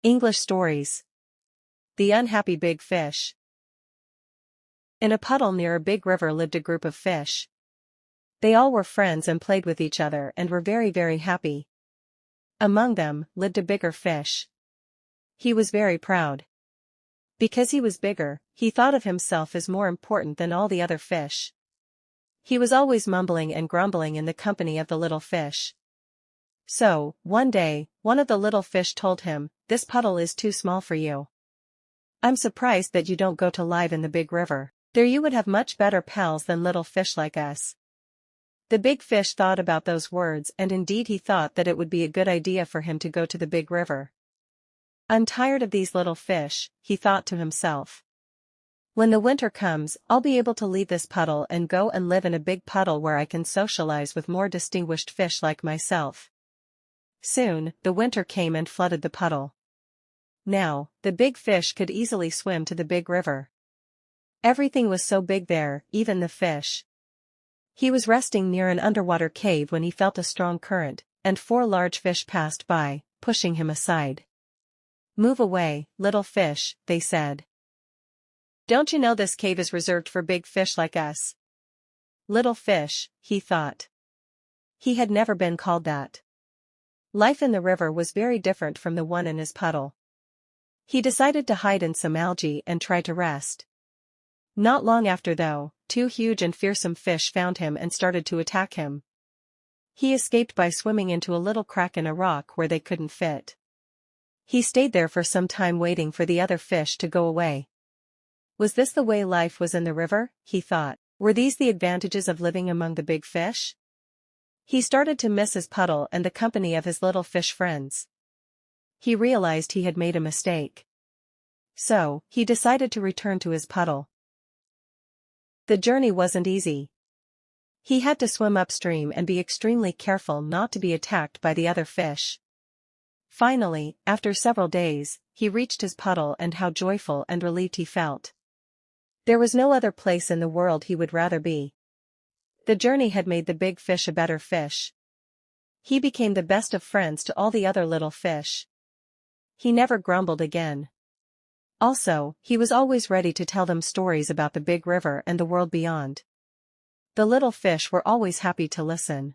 English stories. The Unhappy Big Fish. In a puddle near a big river lived a group of fish. They all were friends and played with each other and were very, very happy. Among them lived a bigger fish. He was very proud. Because he was bigger, he thought of himself as more important than all the other fish. He was always mumbling and grumbling in the company of the little fish. So, one day, one of the little fish told him, "This puddle is too small for you. I'm surprised that you don't go to live in the big river. There you would have much better pals than little fish like us." The big fish thought about those words, and indeed he thought that it would be a good idea for him to go to the big river. "I'm tired of these little fish," he thought to himself. "When the winter comes, I'll be able to leave this puddle and go and live in a big puddle where I can socialize with more distinguished fish like myself." Soon, the winter came and flooded the puddle. Now, the big fish could easily swim to the big river. Everything was so big there, even the fish. He was resting near an underwater cave when he felt a strong current, and 4 large fish passed by, pushing him aside. "Move away, little fish," they said. "Don't you know this cave is reserved for big fish like us?" Little fish, he thought. He had never been called that. Life in the river was very different from the one in his puddle. He decided to hide in some algae and try to rest. Not long after though, 2 huge and fearsome fish found him and started to attack him. He escaped by swimming into a little crack in a rock where they couldn't fit. He stayed there for some time waiting for the other fish to go away. Was this the way life was in the river, he thought? Were these the advantages of living among the big fish? He started to miss his puddle and the company of his little fish friends. He realized he had made a mistake. So, he decided to return to his puddle. The journey wasn't easy. He had to swim upstream and be extremely careful not to be attacked by the other fish. Finally, after several days, he reached his puddle, and how joyful and relieved he felt. There was no other place in the world he would rather be. The journey had made the big fish a better fish. He became the best of friends to all the other little fish. He never grumbled again. Also, he was always ready to tell them stories about the big river and the world beyond. The little fish were always happy to listen.